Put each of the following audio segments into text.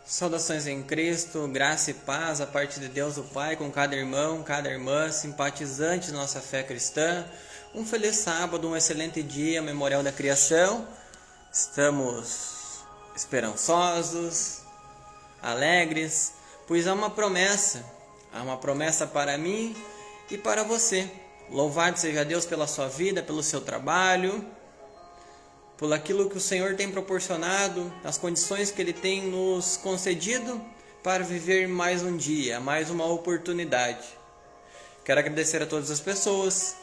Saudações em Cristo, graça e paz a parte de Deus o Pai com cada irmão, cada irmã, simpatizante da nossa fé cristã. Um feliz sábado, um excelente dia, memorial da criação. Estamos esperançosos, alegres, pois há uma promessa para mim e para você. Louvado seja Deus pela sua vida, pelo seu trabalho, por aquilo que o Senhor tem proporcionado, as condições que Ele tem nos concedido para viver mais um dia, mais uma oportunidade. Quero agradecer a todas as pessoas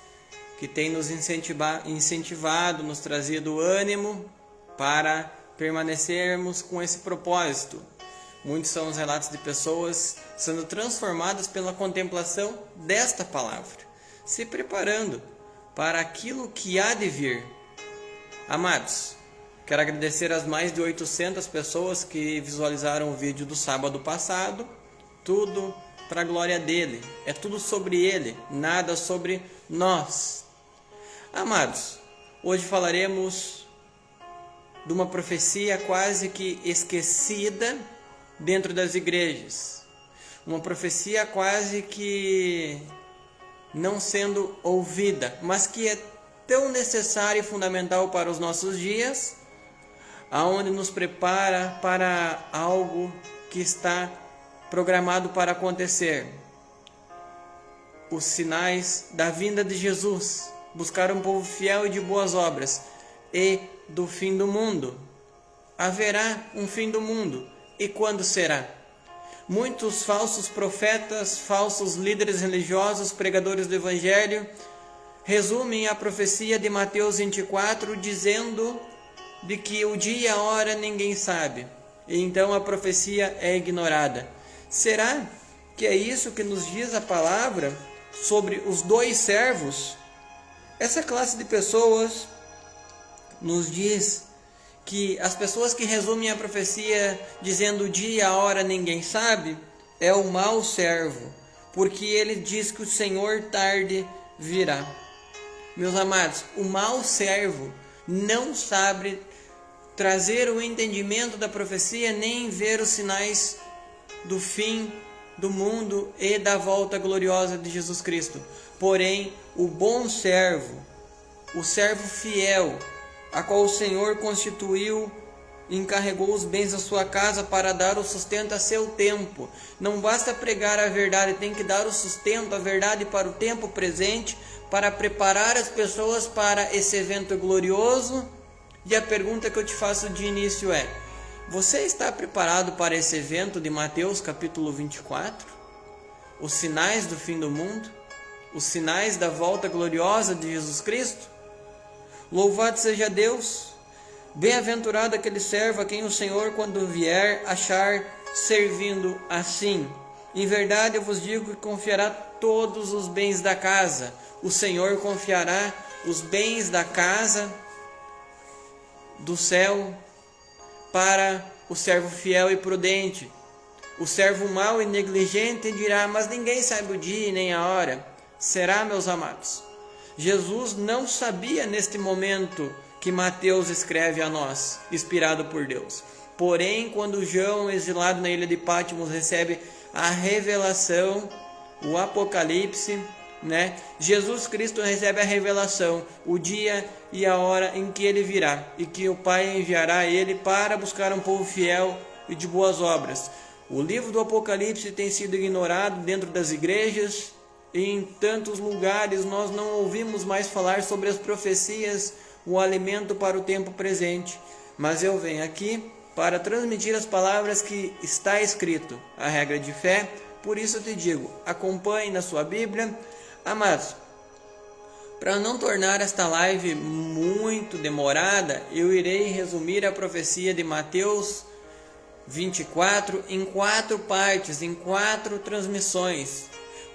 que têm nos incentivado, nos trazido ânimo para permanecermos com esse propósito. Muitos são os relatos de pessoas sendo transformadas pela contemplação desta palavra, se preparando para aquilo que há de vir. Amados, quero agradecer às mais de 800 pessoas que visualizaram o vídeo do sábado passado. Tudo para a glória dele, é tudo sobre ele, nada sobre nós. Amados, hoje falaremos de uma profecia quase que esquecida dentro das igrejas. Uma profecia quase que não sendo ouvida, mas que é tão necessário e fundamental para os nossos dias, aonde nos prepara para algo que está programado para acontecer. Os sinais da vinda de Jesus, buscar um povo fiel e de boas obras, e do fim do mundo. Haverá um fim do mundo, e quando será? Muitos falsos profetas, falsos líderes religiosos, pregadores do Evangelho, resumem a profecia de Mateus 24 dizendo de que o dia e a hora ninguém sabe, e então a profecia é ignorada. Será que é isso que nos diz a palavra sobre os dois servos? Essa classe de pessoas nos diz que as pessoas que resumem a profecia dizendo o dia e a hora ninguém sabe é o mau servo, porque ele diz que o Senhor tarde virá. Meus amados, o mau servo não sabe trazer o entendimento da profecia nem ver os sinais do fim do mundo e da volta gloriosa de Jesus Cristo. Porém, o bom servo, o servo fiel, a qual o Senhor constituiu, encarregou os bens da sua casa para dar o sustento a seu tempo. Não basta pregar a verdade, tem que dar o sustento, a verdade para o tempo presente, para preparar as pessoas para esse evento glorioso. E a pergunta que eu te faço de início é: você está preparado para esse evento de Mateus capítulo 24? Os sinais do fim do mundo? Os sinais da volta gloriosa de Jesus Cristo? Louvado seja Deus! Bem-aventurado aquele servo a quem o Senhor, quando vier, achar servindo assim. Em verdade eu vos digo que confiará todos os bens da casa. O Senhor confiará os bens da casa do céu para o servo fiel e prudente. O servo mau e negligente dirá: mas ninguém sabe o dia e nem a hora. Será, meus amados? Jesus não sabia neste momento que Mateus escreve a nós, inspirado por Deus. Porém, quando João, exilado na ilha de Patmos, recebe a revelação, o Apocalipse, Jesus Cristo recebe a revelação, o dia e a hora em que ele virá, e que o Pai enviará ele para buscar um povo fiel e de boas obras. O livro do Apocalipse tem sido ignorado dentro das igrejas, e em tantos lugares nós não ouvimos mais falar sobre as profecias, o alimento para o tempo presente. Mas eu venho aqui para transmitir as palavras que está escrito, a regra de fé. Por isso eu te digo, acompanhe na sua Bíblia. Amados, para não tornar esta live muito demorada, eu irei resumir a profecia de Mateus 24 em 4 partes, em 4 transmissões,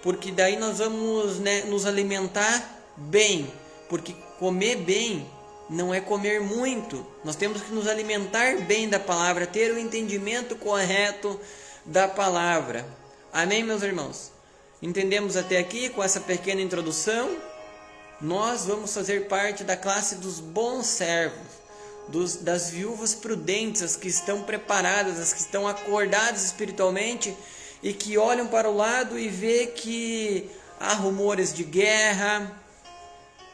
porque daí nós vamos nos alimentar bem, porque comer bem não é comer muito. Nós temos que nos alimentar bem da palavra, ter o entendimento correto da palavra. Amém, meus irmãos? Entendemos até aqui com essa pequena introdução? Nós vamos fazer parte da classe dos bons servos. das viúvas prudentes, as que estão preparadas, as que estão acordadas espiritualmente e que olham para o lado e vê que há rumores de guerra,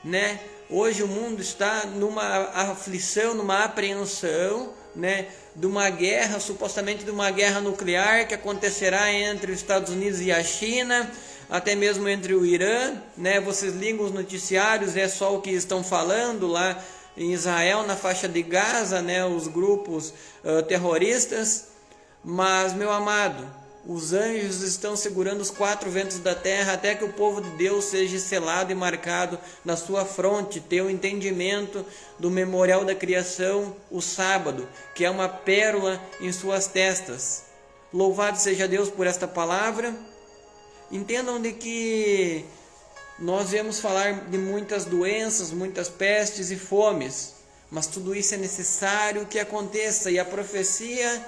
né? Hoje o mundo está numa aflição, numa apreensão, né? De uma guerra, supostamente de uma guerra nuclear que acontecerá entre os Estados Unidos e a China, até mesmo entre o Irã, né? Vocês ligam os noticiários, é só o que estão falando lá em Israel, na faixa de Gaza, né? Os grupos terroristas. Mas, meu amado, os anjos estão segurando os 4 ventos da terra até que o povo de Deus seja selado e marcado na sua fronte, ter o entendimento do memorial da criação, o sábado, que é uma pérola em suas testas. Louvado seja Deus por esta palavra. Entendam de que nós vamos falar de muitas doenças, muitas pestes e fomes, mas tudo isso é necessário que aconteça, e a profecia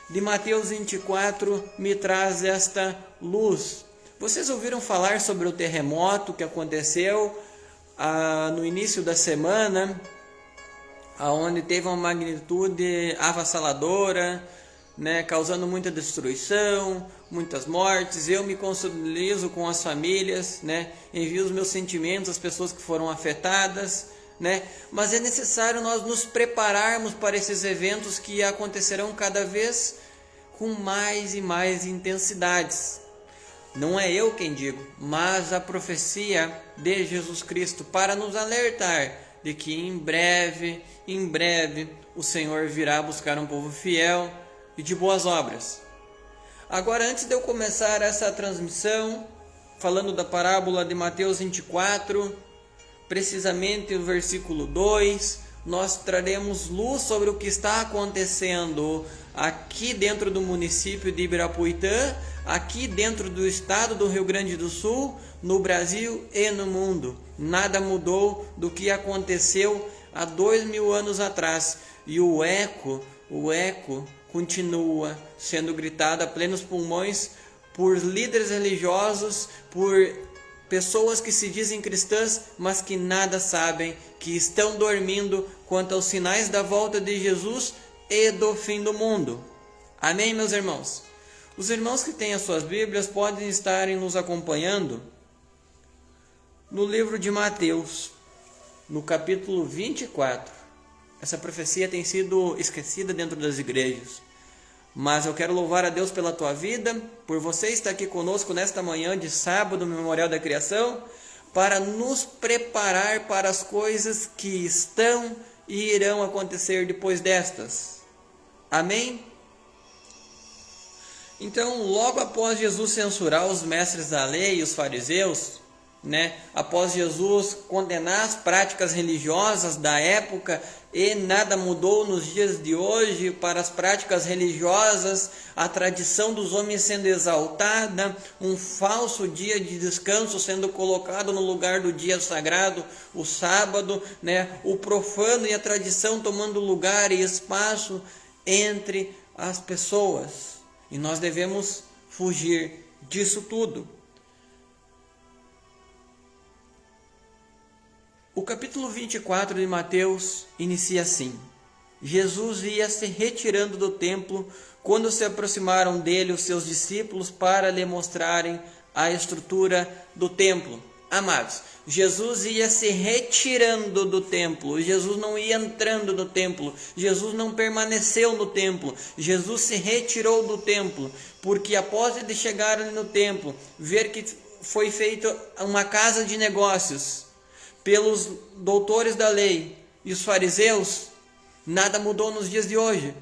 de Mateus 24 me traz esta luz. Vocês ouviram falar sobre o terremoto que aconteceu no início da semana, onde teve uma magnitude avassaladora, né, causando muita destruição, muitas mortes. Eu me consolido com as famílias, né, envio os meus sentimentos às pessoas que foram afetadas, né? Mas é necessário nós nos prepararmos para esses eventos que acontecerão cada vez com mais e mais intensidades. Não é eu quem digo, mas a profecia de Jesus Cristo, para nos alertar de que em breve, o Senhor virá buscar um povo fiel e de boas obras. Agora, antes de eu começar essa transmissão, falando da parábola de Mateus 24, precisamente o versículo 2, nós traremos luz sobre o que está acontecendo aqui dentro do município de Ibirapuitã, aqui dentro do estado do Rio Grande do Sul, no Brasil e no mundo. Nada mudou do que aconteceu há 2000 anos atrás, e o eco continua sendo gritado a plenos pulmões por líderes religiosos, por pessoas que se dizem cristãs, mas que nada sabem, que estão dormindo quanto aos sinais da volta de Jesus e do fim do mundo. Amém, meus irmãos? Os irmãos que têm as suas Bíblias podem estar nos acompanhando no livro de Mateus, no capítulo 24. Essa profecia tem sido esquecida dentro das igrejas, mas eu quero louvar a Deus pela tua vida, por você estar aqui conosco nesta manhã de sábado, Memorial da Criação, para nos preparar para as coisas que estão e irão acontecer depois destas. Amém? Então, logo após Jesus censurar os mestres da lei e os fariseus, né, após Jesus condenar as práticas religiosas da época, e nada mudou nos dias de hoje para as práticas religiosas, a tradição dos homens sendo exaltada, um falso dia de descanso sendo colocado no lugar do dia sagrado, o sábado, né, o profano e a tradição tomando lugar e espaço entre as pessoas. E nós devemos fugir disso tudo. O capítulo 24 de Mateus inicia assim: Jesus ia se retirando do templo quando se aproximaram dele os seus discípulos para lhe mostrarem a estrutura do templo. Amados, Jesus ia se retirando do templo, Jesus não ia entrando no templo, Jesus não permaneceu no templo, Jesus se retirou do templo, porque após ele chegar no templo, ver que foi feita uma casa de negócios pelos doutores da lei e os fariseus, nada mudou nos dias de hoje.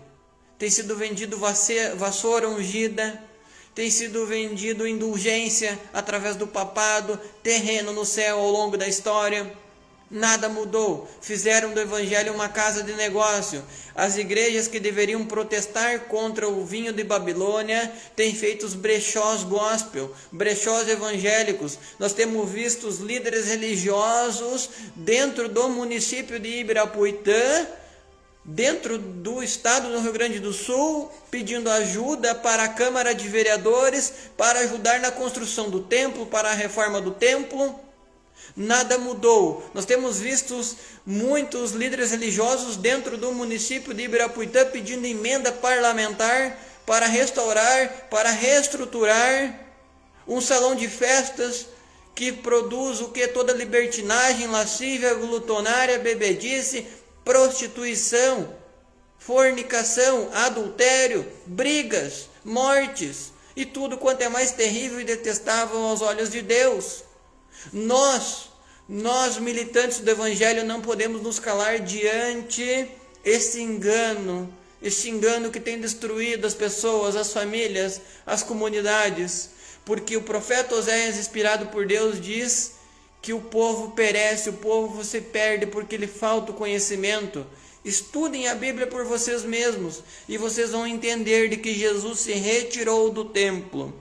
Tem sido vendido vassoura ungida, tem sido vendido indulgência através do papado, terreno no céu ao longo da história. Nada mudou. Fizeram do evangelho uma casa de negócio. As igrejas que deveriam protestar contra o vinho de Babilônia têm feito os brechós gospel, brechós evangélicos. Nós temos visto os líderes religiosos dentro do município de Ibirapuitã, dentro do estado do Rio Grande do Sul, pedindo ajuda para a Câmara de Vereadores para ajudar na construção do templo, para a reforma do templo. Nada mudou. Nós temos visto muitos líderes religiosos dentro do município de Ibirapuitã pedindo emenda parlamentar para restaurar, para reestruturar um salão de festas que produz o que? Toda libertinagem, lascívia, glutonária, bebedice, prostituição, fornicação, adultério, brigas, mortes e tudo quanto é mais terrível e detestável aos olhos de Deus. Nós militantes do Evangelho não podemos nos calar diante esse engano que tem destruído as pessoas, as famílias, as comunidades, porque o profeta Oséias, inspirado por Deus, diz que o povo perece, o povo se perde porque lhe falta o conhecimento. Estudem a Bíblia por vocês mesmos e vocês vão entender de que Jesus se retirou do templo.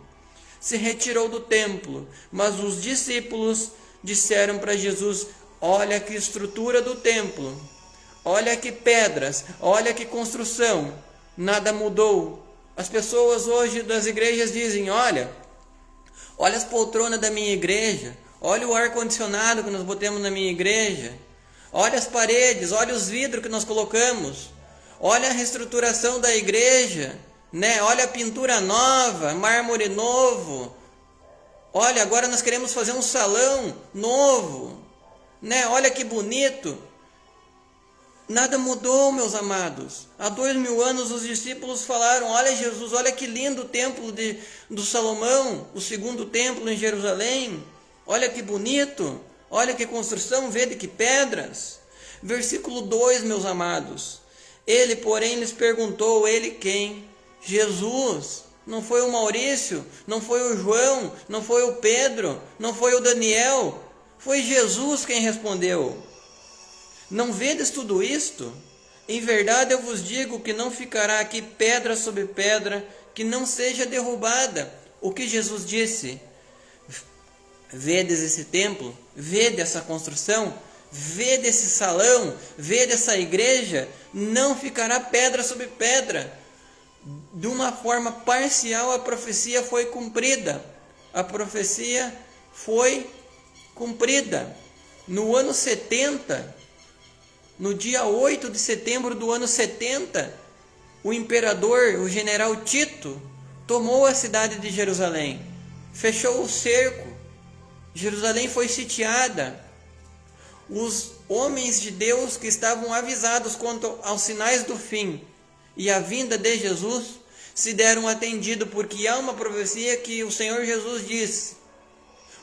Mas os discípulos disseram para Jesus: olha que estrutura do templo, olha que pedras, olha que construção, nada mudou. As pessoas hoje das igrejas dizem: olha as poltronas da minha igreja, olha o ar-condicionado que nós botamos na minha igreja, olha as paredes, olha os vidros que nós colocamos, olha a reestruturação da igreja, né? Olha a pintura nova, mármore novo. Olha, agora nós queremos fazer um salão novo, né? Olha que bonito. Nada mudou, meus amados. Há 2000 anos os discípulos falaram: olha Jesus, olha que lindo o templo do Salomão, o segundo templo em Jerusalém. Olha que bonito, olha que construção, vede que pedras. Versículo 2, meus amados. Ele, porém, lhes perguntou: ele quem? Jesus. Não foi o Maurício, não foi o João, não foi o Pedro, não foi o Daniel. Foi Jesus quem respondeu. Não vedes tudo isto? Em verdade eu vos digo que não ficará aqui pedra sobre pedra que não seja derrubada. O que Jesus disse? Vedes esse templo? Vede essa construção? Vede esse salão? Vede essa igreja? Não ficará pedra sobre pedra. De uma forma parcial a profecia foi cumprida. A profecia foi cumprida. No ano 70, no dia 8 de setembro do ano 70, o imperador, o general Tito, tomou a cidade de Jerusalém, fechou o cerco, Jerusalém foi sitiada. Os homens de Deus que estavam avisados quanto aos sinais do fim e a vinda de Jesus se deram atendido, porque há uma profecia que o Senhor Jesus disse: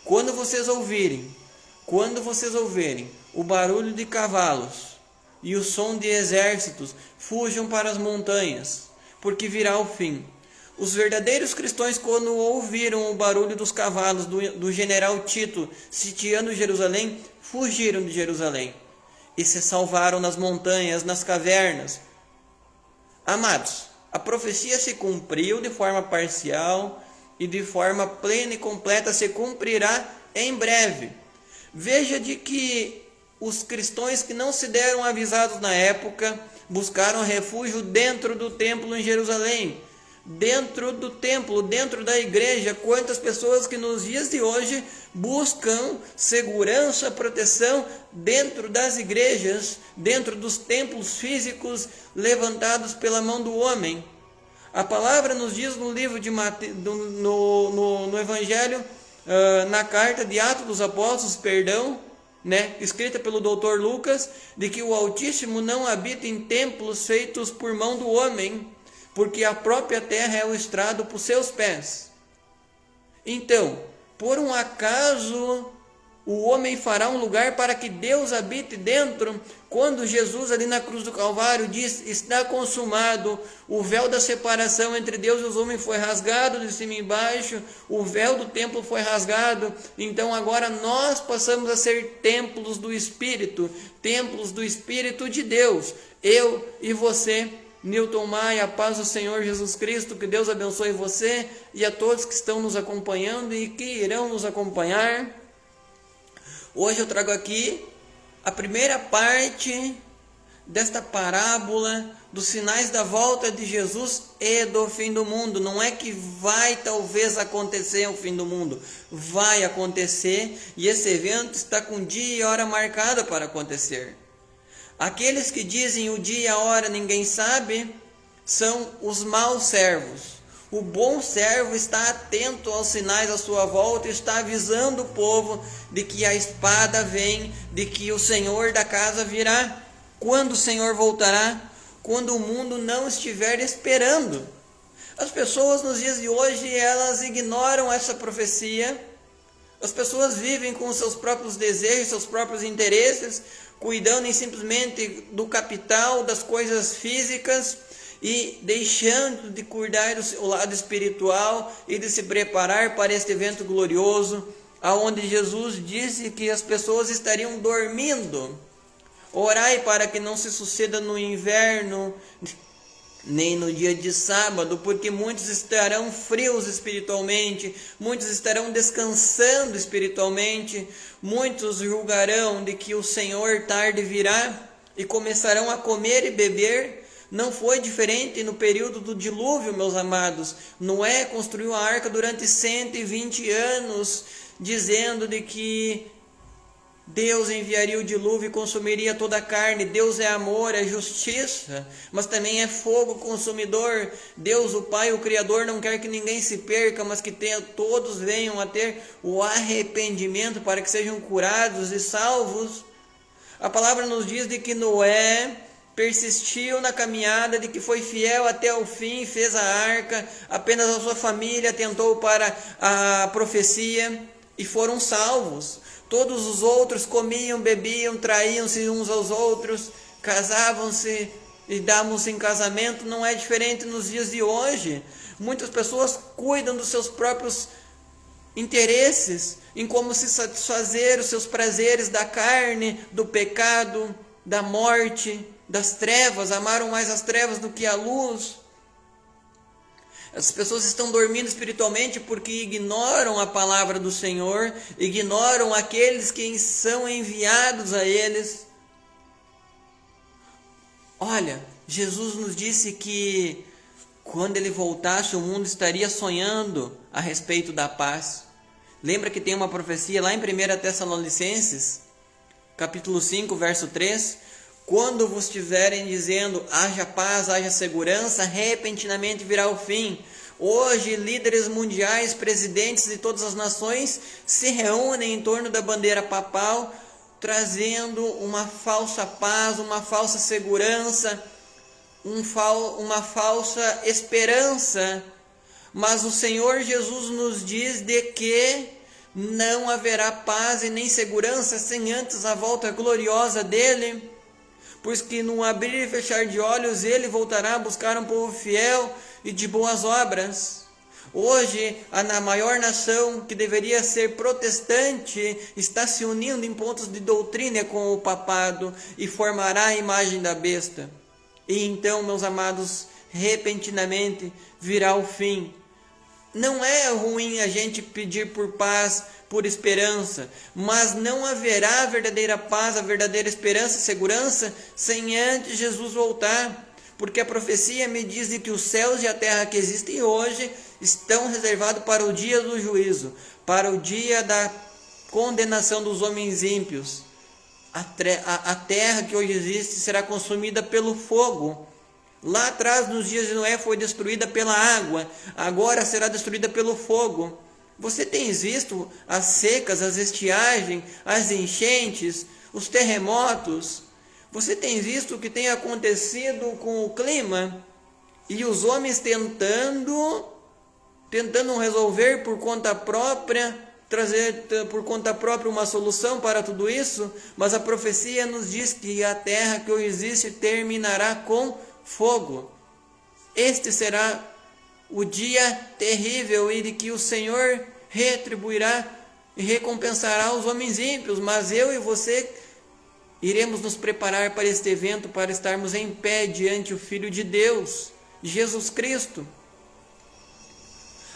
quando vocês ouvirem o barulho de cavalos e o som de exércitos, fujam para as montanhas, porque virá o fim. Os verdadeiros cristãos, quando ouviram o barulho dos cavalos do general Tito sitiando Jerusalém, fugiram de Jerusalém e se salvaram nas montanhas, nas cavernas. Amados, a profecia se cumpriu de forma parcial e de forma plena e completa se cumprirá em breve. Veja de que os cristãos que não se deram avisados na época buscaram refúgio dentro do templo em Jerusalém. Dentro do templo, dentro da igreja, quantas pessoas que nos dias de hoje buscam segurança, proteção dentro das igrejas, dentro dos templos físicos levantados pela mão do homem. A palavra nos diz no livro de Mateus, no Evangelho, na carta de Atos dos Apóstolos, escrita pelo Dr. Lucas, de que o Altíssimo não habita em templos feitos por mão do homem, porque a própria terra é o estrado para os seus pés. Então, por um acaso o homem fará um lugar para que Deus habite dentro? Quando Jesus ali na cruz do Calvário diz: está consumado, o véu da separação entre Deus e os homens foi rasgado de cima e embaixo, o véu do templo foi rasgado, então agora nós passamos a ser templos do Espírito de Deus, eu e você. Newton Maia, a paz do Senhor Jesus Cristo, que Deus abençoe você e a todos que estão nos acompanhando e que irão nos acompanhar. Hoje eu trago aqui a primeira parte desta parábola dos sinais da volta de Jesus e do fim do mundo. Não é que vai talvez acontecer o fim do mundo, vai acontecer, e esse evento está com dia e hora marcada para acontecer. Aqueles que dizem o dia e a hora ninguém sabe são os maus servos. O bom servo está atento aos sinais à sua volta e está avisando o povo de que a espada vem, de que o Senhor da casa virá. Quando o Senhor voltará? Quando o mundo não estiver esperando. As pessoas nos dias de hoje, elas ignoram essa profecia. As pessoas vivem com seus próprios desejos, seus próprios interesses, cuidando simplesmente do capital, das coisas físicas, e deixando de cuidar do seu lado espiritual e de se preparar para este evento glorioso, aonde Jesus disse que as pessoas estariam dormindo. Orai para que não se suceda no inverno, nem no dia de sábado, porque muitos estarão frios espiritualmente, muitos estarão descansando espiritualmente, muitos julgarão de que o Senhor tarde virá e começarão a comer e beber. Não foi diferente no período do dilúvio, meus amados. Noé construiu a arca durante 120 anos, dizendo de que Deus enviaria o dilúvio e consumiria toda a carne. Deus é amor, é justiça, mas também é fogo consumidor. Deus, o Pai, o Criador, não quer que ninguém se perca, mas que todos venham a ter o arrependimento para que sejam curados e salvos. A palavra nos diz de que Noé persistiu na caminhada, de que foi fiel até o fim, fez a arca, apenas a sua família atentou para a profecia e foram salvos. Todos os outros comiam, bebiam, traíam-se uns aos outros, casavam-se e davam-se em casamento. Não é diferente nos dias de hoje. Muitas pessoas cuidam dos seus próprios interesses, em como se satisfazer os seus prazeres da carne, do pecado, da morte, das trevas. Amaram mais as trevas do que a luz. As pessoas estão dormindo espiritualmente porque ignoram a palavra do Senhor, ignoram aqueles que são enviados a eles. Olha, Jesus nos disse que quando ele voltasse, o mundo estaria sonhando a respeito da paz. Lembra que tem uma profecia lá em 1 Tessalonicenses, capítulo 5, verso 3? Quando vos estiverem dizendo, haja paz, haja segurança, repentinamente virá o fim. Hoje, líderes mundiais, presidentes de todas as nações se reúnem em torno da bandeira papal, trazendo uma falsa paz, uma falsa segurança, uma falsa esperança. Mas o Senhor Jesus nos diz de que não haverá paz e nem segurança sem antes a volta gloriosa dele. Pois que no abrir e fechar de olhos ele voltará a buscar um povo fiel e de boas obras. Hoje, a maior nação, que deveria ser protestante, está se unindo em pontos de doutrina com o papado e formará a imagem da besta. E então, meus amados, repentinamente virá o fim. Não é ruim a gente pedir por paz, por esperança, mas não haverá a verdadeira paz, a verdadeira esperança e segurança sem antes Jesus voltar. Porque a profecia me diz de que os céus e a terra que existem hoje estão reservados para o dia do juízo, para o dia da condenação dos homens ímpios. A terra que hoje existe será consumida pelo fogo. Lá atrás, nos dias de Noé, foi destruída pela água, agora será destruída pelo fogo. Você tem visto as secas, as estiagens, as enchentes, os terremotos? Você tem visto o que tem acontecido com o clima? E os homens tentando resolver por conta própria, trazer por conta própria uma solução para tudo isso, mas a profecia nos diz que a terra que hoje existe terminará com fogo. Este será o dia terrível e de que o Senhor retribuirá e recompensará os homens ímpios, mas eu e você iremos nos preparar para este evento, para estarmos em pé diante o Filho de Deus, Jesus Cristo.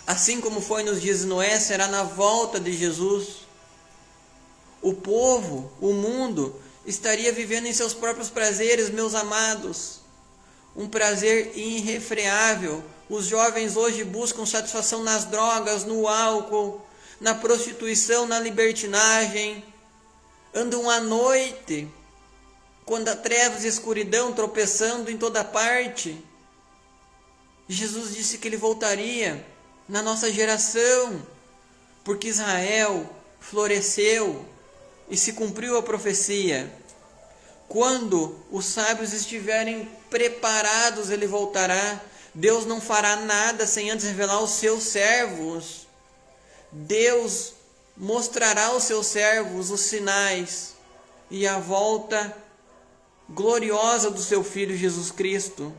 Assim como foi nos dias de Noé, será na volta de Jesus. O povo, o mundo, estaria vivendo em seus próprios prazeres, meus amados. Um prazer irrefreável. Os jovens hoje buscam satisfação nas drogas, no álcool, na prostituição, na libertinagem. Andam à noite, quando há trevas e escuridão, tropeçando em toda parte. Jesus disse que ele voltaria na nossa geração, porque Israel floresceu e se cumpriu a profecia. Quando os sábios estiverem preparados, ele voltará. Deus não fará nada sem antes revelar aos seus servos. Deus mostrará aos seus servos os sinais e a volta gloriosa do seu Filho Jesus Cristo.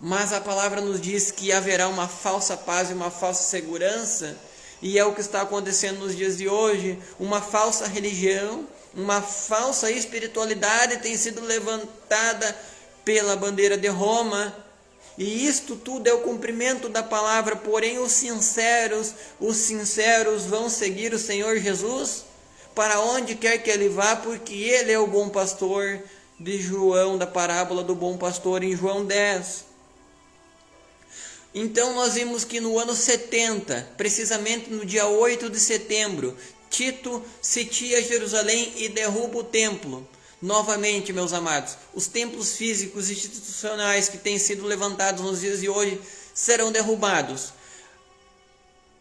Mas a palavra nos diz que haverá uma falsa paz e uma falsa segurança, e é o que está acontecendo nos dias de hoje. Uma falsa religião, uma falsa espiritualidade tem sido levantada pela bandeira de Roma, e isto tudo é o cumprimento da palavra. Porém os sinceros vão seguir o Senhor Jesus para onde quer que ele vá, porque ele é o bom pastor de João, da parábola do bom pastor em João 10. Então nós vimos que no ano 70, precisamente no dia 8 de setembro, Tito sitia Jerusalém e derruba o templo. Novamente, meus amados, os templos físicos e institucionais que têm sido levantados nos dias de hoje serão derrubados.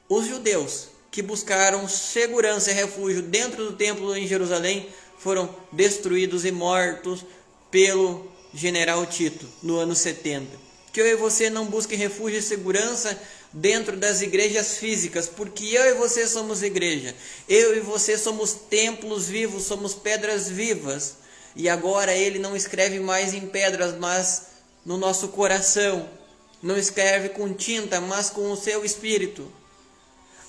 Os judeus que buscaram segurança e refúgio dentro do templo em Jerusalém foram destruídos e mortos pelo general Tito no ano 70. Que eu e você não busquem refúgio e segurança dentro das igrejas físicas, porque eu e você somos igreja. Eu e você somos templos vivos, somos pedras vivas. E agora ele não escreve mais em pedras, mas no nosso coração. Não escreve com tinta, mas com o seu espírito.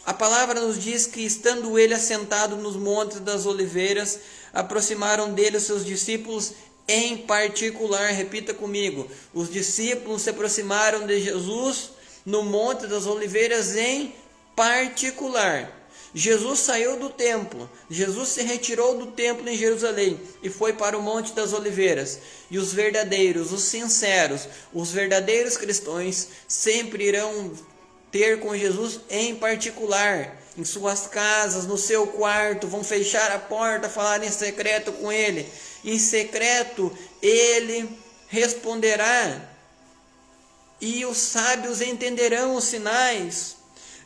A palavra nos diz que, estando ele assentado nos montes das oliveiras, aproximaram dele os seus discípulos em particular. Repita comigo: os discípulos se aproximaram de Jesus no monte das oliveiras em particular. Jesus saiu do templo, Jesus se retirou do templo em Jerusalém e foi para o monte das oliveiras. E os verdadeiros, os sinceros, os verdadeiros cristãos sempre irão ter com Jesus em particular, em suas casas, no seu quarto, vão fechar a porta, falar em secreto com ele. Em secreto ele responderá, e os sábios entenderão os sinais.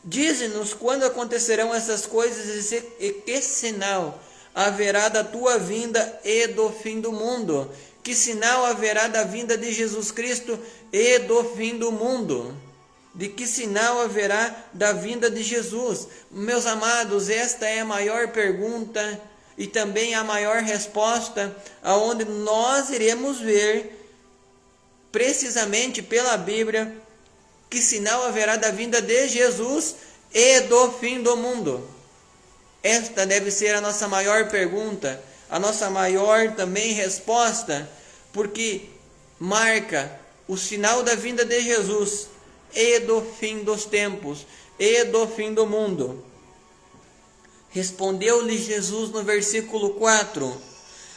Dize-nos quando acontecerão essas coisas e que sinal haverá da tua vinda e do fim do mundo. Que sinal haverá da vinda de Jesus Cristo e do fim do mundo? De que sinal haverá da vinda de Jesus? Meus amados, esta é a maior pergunta e também a maior resposta, aonde nós iremos ver precisamente pela Bíblia que sinal haverá da vinda de Jesus e do fim do mundo. Esta deve ser a nossa maior pergunta, a nossa maior também resposta, porque marca o sinal da vinda de Jesus e do fim dos tempos e do fim do mundo. Respondeu-lhe Jesus no versículo 4: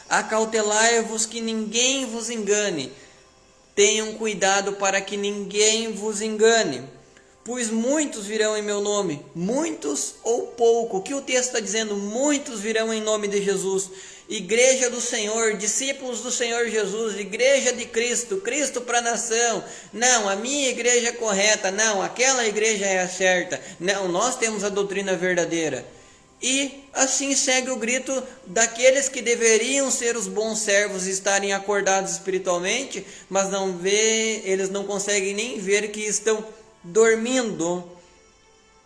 acautelai-vos que ninguém vos engane. Tenham cuidado para que ninguém vos engane, pois muitos virão em meu nome, muitos ou pouco. O que o texto está dizendo? Muitos virão em nome de Jesus. Igreja do Senhor, discípulos do Senhor Jesus, igreja de Cristo, Cristo para a nação. Não, a minha igreja é correta, não, aquela igreja é a certa. Não, nós temos a doutrina verdadeira. E assim segue o grito daqueles que deveriam ser os bons servos e estarem acordados espiritualmente, mas eles não conseguem nem ver que estão dormindo.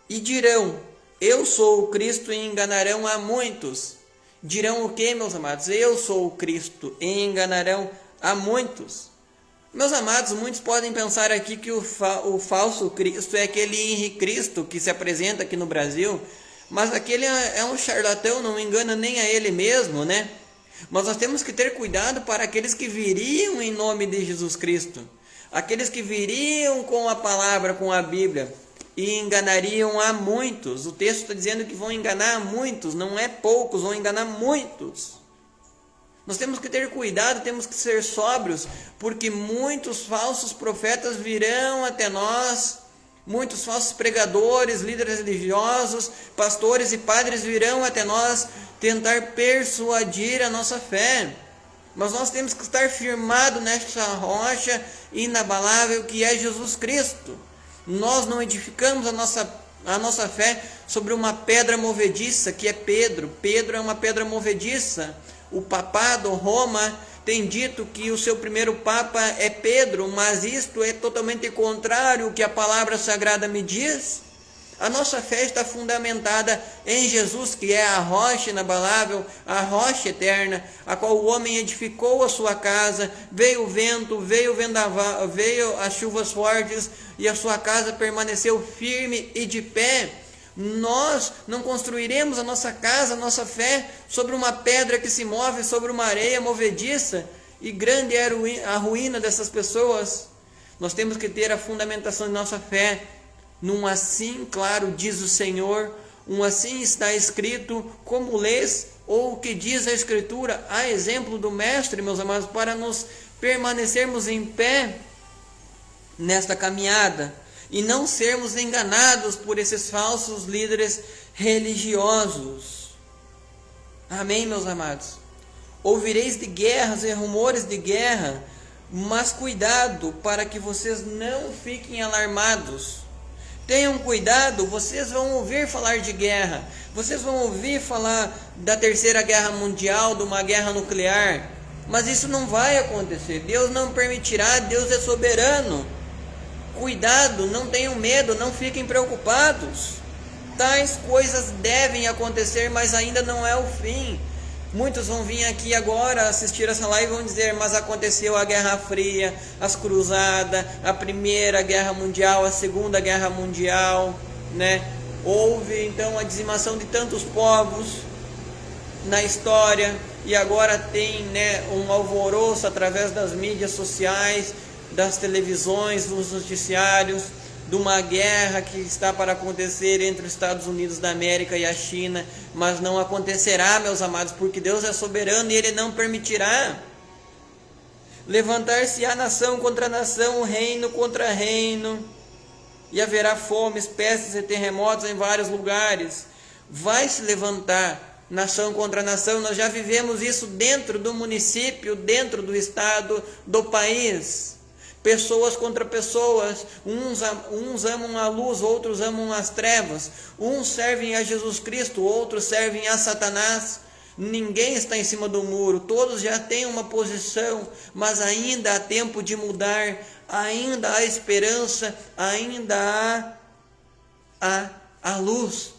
E dirão: eu sou o Cristo, e enganarão a muitos. Dirão o que, meus amados? Eu sou o Cristo, e enganarão a muitos. Meus amados, muitos podem pensar aqui que o falso Cristo é aquele Henrique Cristo que se apresenta aqui no Brasil. Mas aquele é um charlatão, não engana nem a ele mesmo, né? Mas nós temos que ter cuidado para aqueles que viriam em nome de Jesus Cristo. Aqueles que viriam com a palavra, com a Bíblia, e enganariam a muitos. O texto está dizendo que vão enganar a muitos, não é poucos, vão enganar muitos. Nós temos que ter cuidado, temos que ser sóbrios, porque muitos falsos profetas virão até nós, muitos falsos pregadores, líderes religiosos, pastores e padres virão até nós tentar persuadir a nossa fé. Mas nós temos que estar firmados nessa rocha inabalável que é Jesus Cristo. Nós não edificamos a nossa fé sobre uma pedra movediça, que é Pedro. Pedro é uma pedra movediça. O papado, Roma, tem dito que o seu primeiro papa é Pedro, mas isto é totalmente contrário ao que a palavra sagrada me diz. A nossa fé está fundamentada em Jesus, que é a rocha inabalável, a rocha eterna, a qual o homem edificou a sua casa, veio o vento, veio o vendaval, veio as chuvas fortes, e a sua casa permaneceu firme e de pé. Nós não construiremos a nossa casa, a nossa fé, sobre uma pedra que se move, sobre uma areia movediça, e grande é a ruína dessas pessoas. Nós temos que ter a fundamentação de nossa fé num assim, claro, diz o Senhor, um assim está escrito, como lês, ou o que diz a Escritura, a exemplo do Mestre, meus amados, para nos permanecermos em pé nesta caminhada, e não sermos enganados por esses falsos líderes religiosos. Amém, meus amados? Ouvireis de guerras e rumores de guerra, mas cuidado para que vocês não fiquem alarmados. Tenham cuidado, vocês vão ouvir falar de guerra, vocês vão ouvir falar da terceira guerra mundial, de uma guerra nuclear, mas isso não vai acontecer. Deus não permitirá, Deus é soberano. Cuidado, não tenham medo, não fiquem preocupados. Tais coisas devem acontecer, mas ainda não é o fim. Muitos vão vir aqui agora assistir essa live e vão dizer, mas aconteceu a Guerra Fria, as cruzadas, a Primeira Guerra Mundial, a Segunda Guerra Mundial, né? Houve então a dizimação de tantos povos na história, e agora tem, né, um alvoroço através das mídias sociais, das televisões, dos noticiários, de uma guerra que está para acontecer entre os Estados Unidos da América e a China, mas não acontecerá, meus amados, porque Deus é soberano e Ele não permitirá. Levantar-se-á nação contra nação, reino contra reino, e haverá fomes, pestes e terremotos em vários lugares. Vai se levantar nação contra nação, nós já vivemos isso dentro do município, dentro do estado, do país. Pessoas contra pessoas, uns amam a luz, outros amam as trevas, uns servem a Jesus Cristo, outros servem a Satanás. Ninguém está em cima do muro, todos já têm uma posição, mas ainda há tempo de mudar, ainda há esperança, ainda há luz.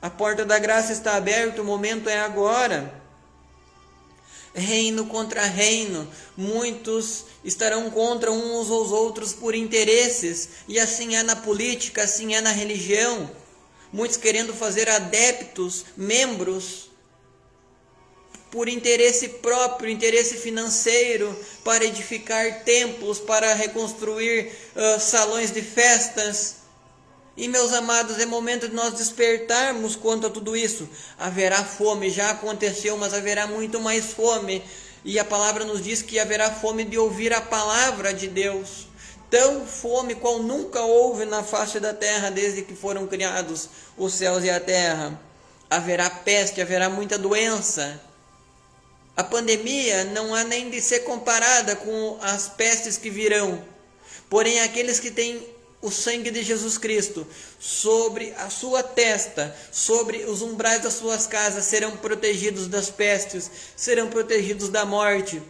A porta da graça está aberta, o momento é agora. Reino contra reino, muitos estarão contra uns aos outros por interesses, e assim é na política, assim é na religião. Muitos querendo fazer adeptos, membros, por interesse próprio, interesse financeiro, para edificar templos, para reconstruir salões de festas. E, meus amados, é momento de nós despertarmos quanto a tudo isso. Haverá fome, já aconteceu, mas haverá muito mais fome. E a palavra nos diz que haverá fome de ouvir a palavra de Deus. Tão fome qual nunca houve na face da terra desde que foram criados os céus e a terra. Haverá peste, haverá muita doença. A pandemia não há nem de ser comparada com as pestes que virão. Porém, aqueles que têm o sangue de Jesus Cristo sobre a sua testa, sobre os umbrais das suas casas, serão protegidos das pestes, serão protegidos da morte,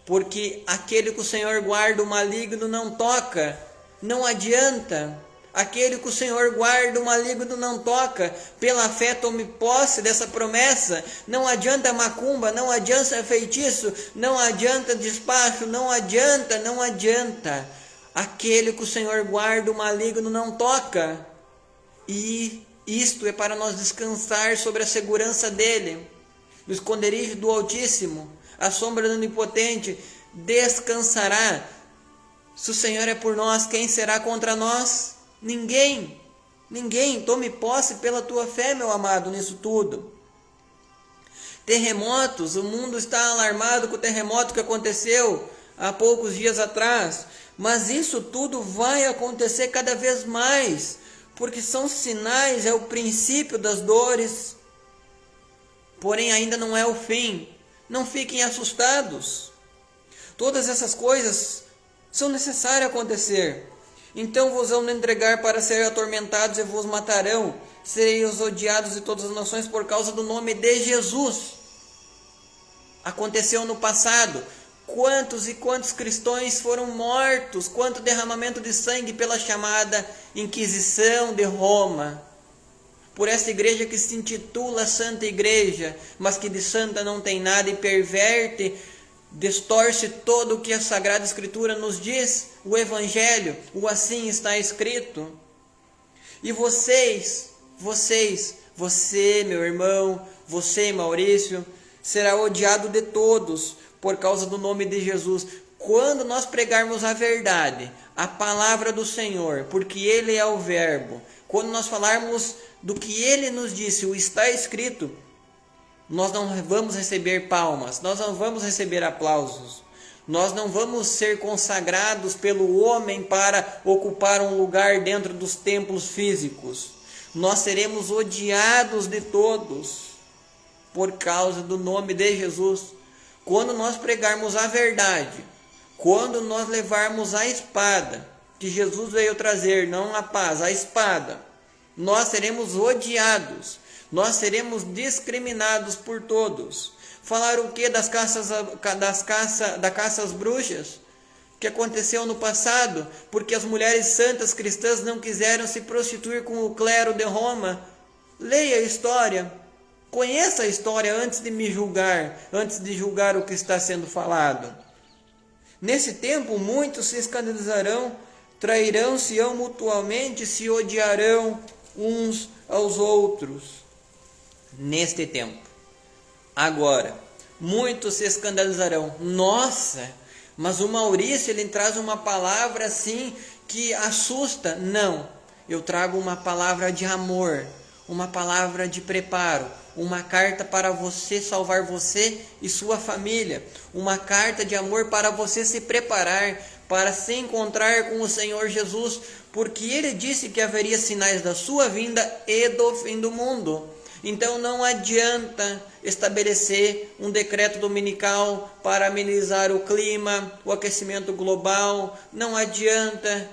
porque aquele que o Senhor guarda, o maligno não toca. Não adianta. Aquele que o Senhor guarda, o maligno não toca. Pela fé tome posse dessa promessa. Não adianta macumba, não adianta feitiço, não adianta despacho, não adianta. Aquele que o Senhor guarda, o maligno não toca. E isto é para nós descansar sobre a segurança dele. No esconderijo do Altíssimo, a sombra do Onipotente descansará. Se o Senhor é por nós, quem será contra nós? Ninguém. Tome posse pela tua fé, meu amado, nisso tudo. Terremotos, o mundo está alarmado com o terremoto que aconteceu há poucos dias atrás. Mas isso tudo vai acontecer cada vez mais, porque são sinais, é o princípio das dores. Porém, ainda não é o fim. Não fiquem assustados. Todas essas coisas são necessárias acontecer. Então vos vão entregar para ser atormentados e vos matarão. Sereis odiados de todas as nações por causa do nome de Jesus. Aconteceu no passado. Quantos e quantos cristãos foram mortos? Quanto derramamento de sangue pela chamada Inquisição de Roma. Por essa igreja que se intitula Santa Igreja, mas que de santa não tem nada e perverte, distorce todo o que a Sagrada Escritura nos diz, o Evangelho, o assim está escrito. E você, meu irmão, você, Maurício, será odiado de todos por causa do nome de Jesus. Quando nós pregarmos a verdade, a palavra do Senhor, porque Ele é o Verbo, quando nós falarmos do que Ele nos disse, o está escrito, nós não vamos receber palmas, nós não vamos receber aplausos, nós não vamos ser consagrados pelo homem para ocupar um lugar dentro dos templos físicos. Nós seremos odiados de todos por causa do nome de Jesus. Quando nós pregarmos a verdade, quando nós levarmos a espada que Jesus veio trazer, não a paz, a espada, nós seremos odiados, nós seremos discriminados por todos. Falar o que da caça às bruxas, que aconteceu no passado, porque as mulheres santas cristãs não quiseram se prostituir com o clero de Roma. Leia a história, conheça a história antes de me julgar, antes de julgar o que está sendo falado. Nesse tempo muitos se escandalizarão, trairão-se-ão mutuamente, se odiarão uns aos outros. Neste tempo. Agora, muitos se escandalizarão. Nossa, mas o Maurício, ele traz uma palavra assim que assusta. Não, eu trago uma palavra de amor, uma palavra de preparo, uma carta para você salvar você e sua família, uma carta de amor para você se preparar para se encontrar com o Senhor Jesus, porque Ele disse que haveria sinais da sua vinda e do fim do mundo. Então não adianta estabelecer um decreto dominical para amenizar o clima, o aquecimento global. Não adianta.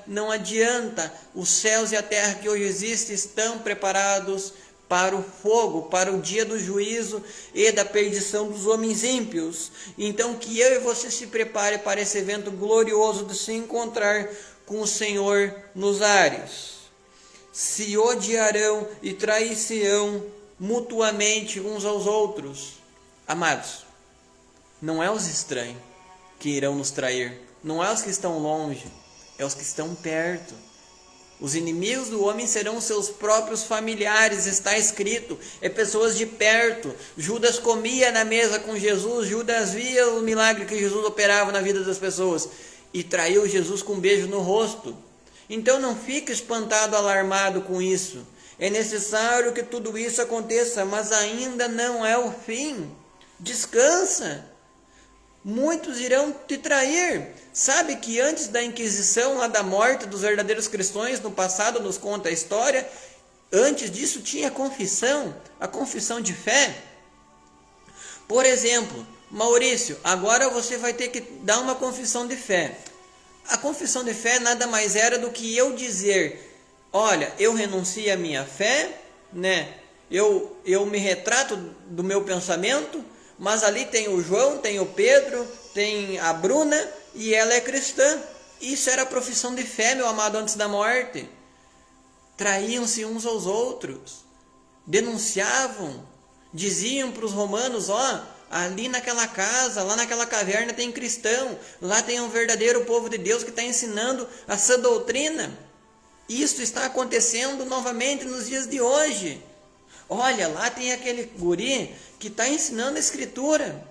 Os céus e a terra que hoje existem estão preparados para o fogo, para o dia do juízo e da perdição dos homens ímpios. Então que eu e você se prepare para esse evento glorioso de se encontrar com o Senhor nos ares. Se odiarão e trair-se-ão mutuamente uns aos outros. Amados, não é os estranhos que irão nos trair, não é os que estão longe, é os que estão perto. Os inimigos do homem serão seus próprios familiares, está escrito, é pessoas de perto. Judas comia na mesa com Jesus, Judas via o milagre que Jesus operava na vida das pessoas e traiu Jesus com um beijo no rosto. Então não fique espantado, alarmado com isso. É necessário que tudo isso aconteça, mas ainda não é o fim. Descansa. Muitos irão te trair. Sabe que antes da Inquisição, lá da morte dos verdadeiros cristãos, no passado nos conta a história, antes disso tinha a confissão de fé. Por exemplo, Maurício, agora você vai ter que dar uma confissão de fé. A confissão de fé nada mais era do que eu dizer: olha, eu renuncio à minha fé, né? Eu me retrato do meu pensamento, mas ali tem o João, tem o Pedro, tem a Bruna e ela é cristã. Isso era a profissão de fé, meu amado, antes da morte. Traíam-se uns aos outros, denunciavam, diziam para os romanos: ó, ali naquela casa, lá naquela caverna tem cristão, lá tem um verdadeiro povo de Deus que está ensinando a sã doutrina. Isso está acontecendo novamente nos dias de hoje. Olha, lá tem aquele guri que está ensinando a Escritura.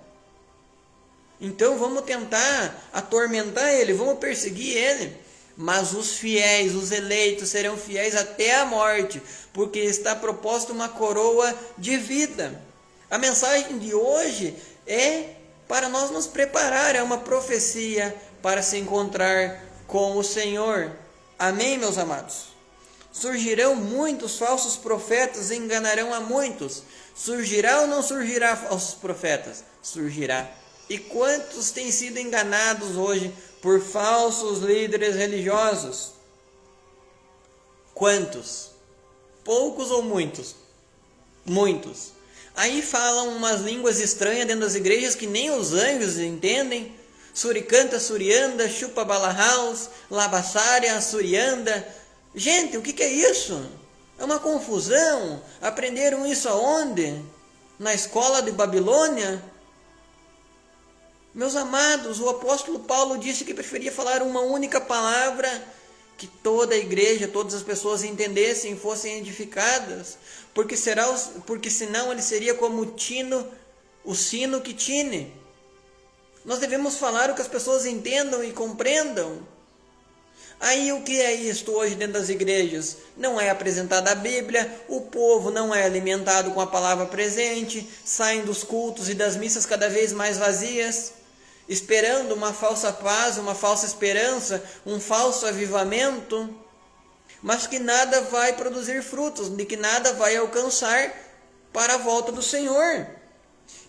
Então vamos tentar atormentar ele, vamos perseguir ele. Mas os fiéis, os eleitos serão fiéis até a morte, porque está proposta uma coroa de vida. A mensagem de hoje é para nós nos preparar, é uma profecia para se encontrar com o Senhor. Amém, meus amados? Surgirão muitos falsos profetas e enganarão a muitos. Surgirá ou não surgirá falsos profetas? Surgirá. E quantos têm sido enganados hoje por falsos líderes religiosos? Quantos? Poucos ou muitos? Muitos. Aí falam umas línguas estranhas dentro das igrejas que nem os anjos entendem. Suricanta, surianda, chupa balahaus, labassária, surianda. Gente, o que é isso? É uma confusão. Aprenderam isso aonde? Na escola de Babilônia? Meus amados, o apóstolo Paulo disse que preferia falar uma única palavra, que toda a igreja, todas as pessoas entendessem e fossem edificadas, porque senão ele seria como o sino que tine. Nós devemos falar o que as pessoas entendam e compreendam. Aí o que é isto hoje dentro das igrejas? Não é apresentada a Bíblia, o povo não é alimentado com a palavra presente, saem dos cultos e das missas cada vez mais vazias, esperando uma falsa paz, uma falsa esperança, um falso avivamento, mas que nada vai produzir frutos, de que nada vai alcançar para a volta do Senhor.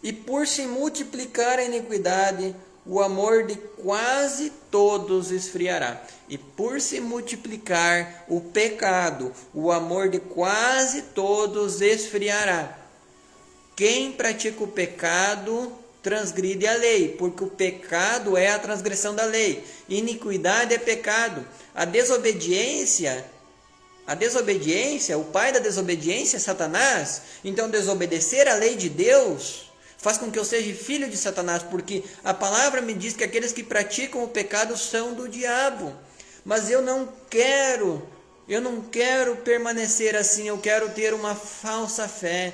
E por se multiplicar a iniquidade, o amor de quase todos esfriará. E por se multiplicar o pecado, o amor de quase todos esfriará. Quem pratica o pecado transgride a lei, porque o pecado é a transgressão da lei. Iniquidade é pecado. A desobediência, o pai da desobediência é Satanás. Então desobedecer a lei de Deus faz com que eu seja filho de Satanás, porque a palavra me diz que aqueles que praticam o pecado são do diabo. Mas eu não quero permanecer assim, eu quero ter uma falsa fé,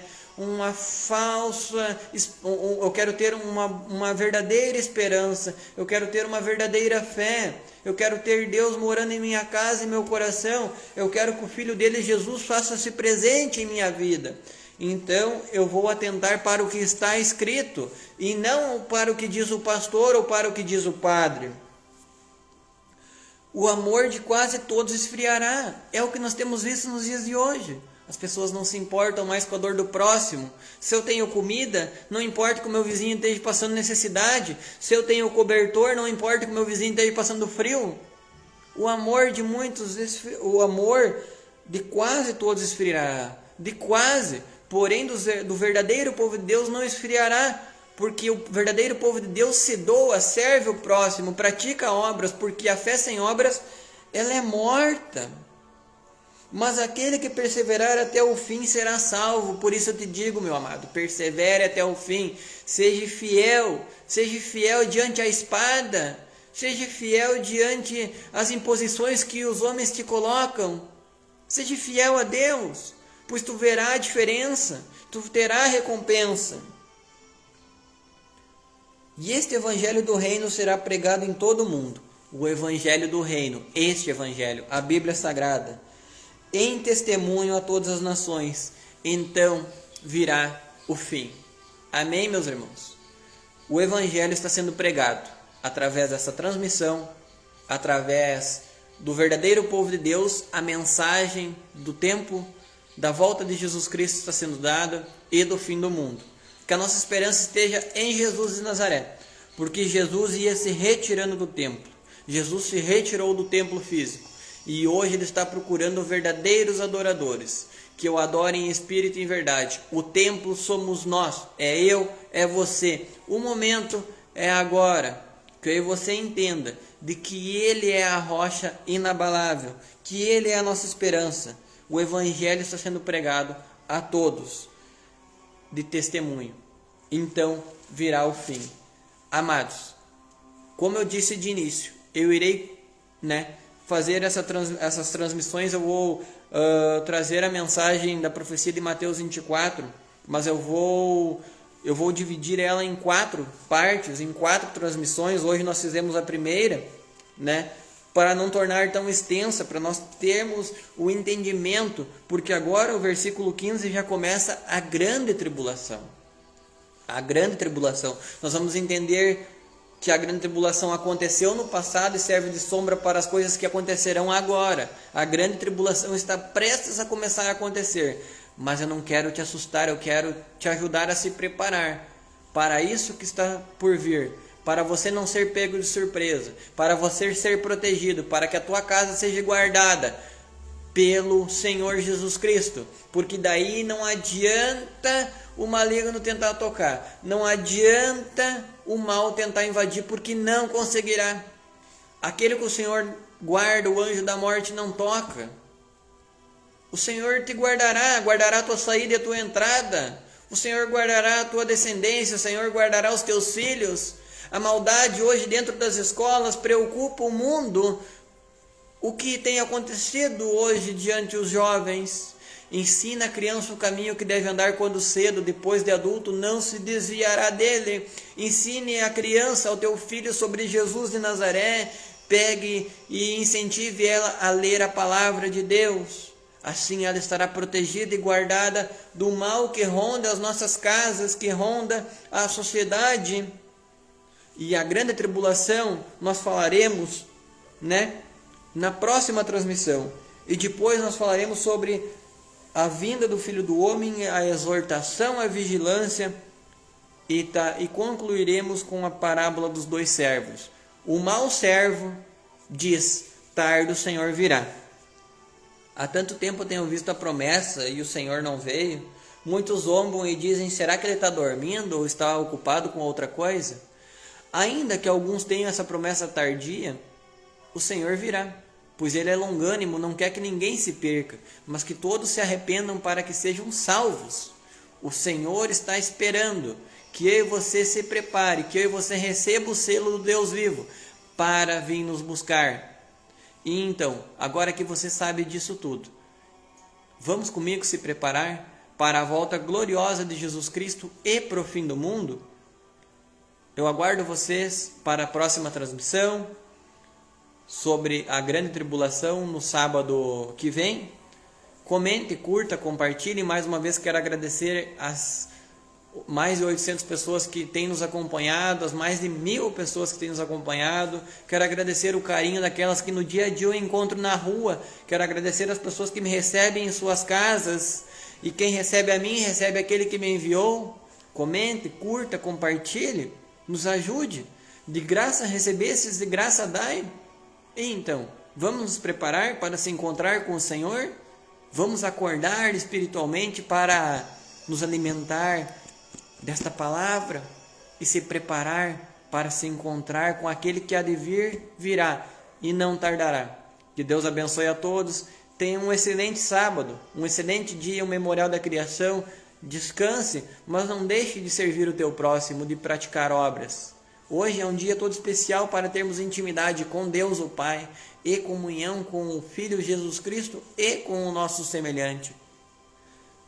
eu quero ter uma verdadeira esperança, eu quero ter uma verdadeira fé, eu quero ter Deus morando em minha casa e meu coração, eu quero que o Filho dele, Jesus, faça-se presente em minha vida. Então eu vou atentar para o que está escrito, e não para o que diz o pastor ou para o que diz o padre. O amor de quase todos esfriará, é o que nós temos visto nos dias de hoje. As pessoas não se importam mais com a dor do próximo. Se eu tenho comida, não importa que o meu vizinho esteja passando necessidade. Se eu tenho cobertor, não importa que o meu vizinho esteja passando frio. O amor de quase todos esfriará. De quase. Porém, do verdadeiro povo de Deus não esfriará. Porque o verdadeiro povo de Deus se doa, serve o próximo, pratica obras. Porque a fé sem obras, ela é morta. Mas aquele que perseverar até o fim será salvo. Por isso eu te digo, meu amado, persevere até o fim. Seja fiel diante a espada. Seja fiel diante as imposições que os homens te colocam. Seja fiel a Deus, pois tu verás a diferença, tu terás recompensa. E este evangelho do reino será pregado em todo o mundo. O evangelho do reino, este evangelho, a Bíblia Sagrada, em testemunho a todas as nações, então virá o fim. Amém, meus irmãos? O Evangelho está sendo pregado através dessa transmissão, através do verdadeiro povo de Deus. A mensagem do tempo da volta de Jesus Cristo está sendo dada e do fim do mundo. Que a nossa esperança esteja em Jesus de Nazaré, porque Jesus ia se retirando do templo. Jesus se retirou do templo físico. E hoje Ele está procurando verdadeiros adoradores, que o adorem em espírito e em verdade. O templo somos nós, é eu, é você. O momento é agora, que eu e você entenda de que Ele é a rocha inabalável, que Ele é a nossa esperança. O Evangelho está sendo pregado a todos, de testemunho. Então virá o fim. Amados, como eu disse de início, eu irei, fazer essas transmissões. Eu vou trazer a mensagem da profecia de Mateus 24, mas eu vou dividir ela em 4 partes, em 4 transmissões. Hoje nós fizemos a primeira, para não tornar tão extensa, para nós termos o entendimento, porque agora o versículo 15 já começa a grande tribulação. a grande tribulação. Nós vamos entender que a grande tribulação aconteceu no passado e serve de sombra para as coisas que acontecerão agora. A grande tribulação está prestes a começar a acontecer, mas eu não quero te assustar, eu quero te ajudar a se preparar para isso que está por vir, para você não ser pego de surpresa, para você ser protegido, para que a tua casa seja guardada pelo Senhor Jesus Cristo, porque daí não adianta o maligno tentar tocar, não adianta o mal tentar invadir, porque não conseguirá. Aquele que o Senhor guarda, o anjo da morte não toca. O Senhor te guardará, guardará a tua saída e a tua entrada. O Senhor guardará a tua descendência, o Senhor guardará os teus filhos. A maldade hoje dentro das escolas preocupa o mundo. O que tem acontecido hoje diante dos jovens? Ensina a criança o caminho que deve andar quando cedo, depois de adulto não se desviará dele. Ensine a criança, ao teu filho, sobre Jesus de Nazaré. Pegue e incentive ela a ler a palavra de Deus. Assim ela estará protegida e guardada do mal que ronda as nossas casas, que ronda a sociedade. E a grande tribulação nós falaremos, na próxima transmissão. E depois nós falaremos sobre a vinda do Filho do Homem, a exortação à vigilância, e concluiremos com a parábola dos dois servos. O mau servo diz: tarde o Senhor virá. Há tanto tempo eu tenho visto a promessa e o Senhor não veio. Muitos zombam e dizem: será que ele está dormindo ou está ocupado com outra coisa? Ainda que alguns tenham essa promessa tardia, o Senhor virá, pois ele é longânimo, não quer que ninguém se perca, mas que todos se arrependam para que sejam salvos. O Senhor está esperando que eu e você se prepare, que eu e você receba o selo do Deus vivo para vir nos buscar. E então, agora que você sabe disso tudo, vamos comigo se preparar para a volta gloriosa de Jesus Cristo e para o fim do mundo? Eu aguardo vocês para a próxima transmissão sobre a grande tribulação no sábado que vem. Comente, curta, compartilhe. Mais uma vez quero agradecer as mais de 800 pessoas que têm nos acompanhado, as mais de 1000 pessoas que têm nos acompanhado. Quero agradecer o carinho daquelas que no dia a dia eu encontro na rua. Quero agradecer as pessoas que me recebem em suas casas. E quem recebe a mim, recebe aquele que me enviou. Comente, curta, compartilhe. Nos ajude. De graça recebestes, de graça dai. E então, vamos nos preparar para se encontrar com o Senhor? Vamos acordar espiritualmente para nos alimentar desta palavra e se preparar para se encontrar com aquele que há de vir, virá e não tardará. Que Deus abençoe a todos. Tenha um excelente sábado, um excelente dia, um memorial da criação. Descanse, mas não deixe de servir o teu próximo, de praticar obras. Hoje é um dia todo especial para termos intimidade com Deus o Pai e comunhão com o Filho Jesus Cristo e com o nosso semelhante.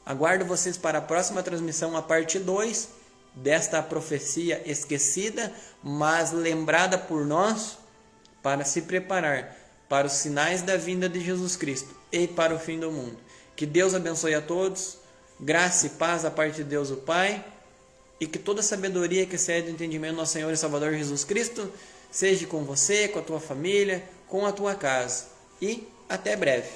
Aguardo vocês para a próxima transmissão, a parte 2 desta profecia esquecida, mas lembrada por nós, para se preparar para os sinais da vinda de Jesus Cristo e para o fim do mundo. Que Deus abençoe a todos, graça e paz da parte de Deus o Pai, e que toda sabedoria que excede o entendimento do nosso Senhor e Salvador Jesus Cristo seja com você, com a tua família, com a tua casa. E até breve.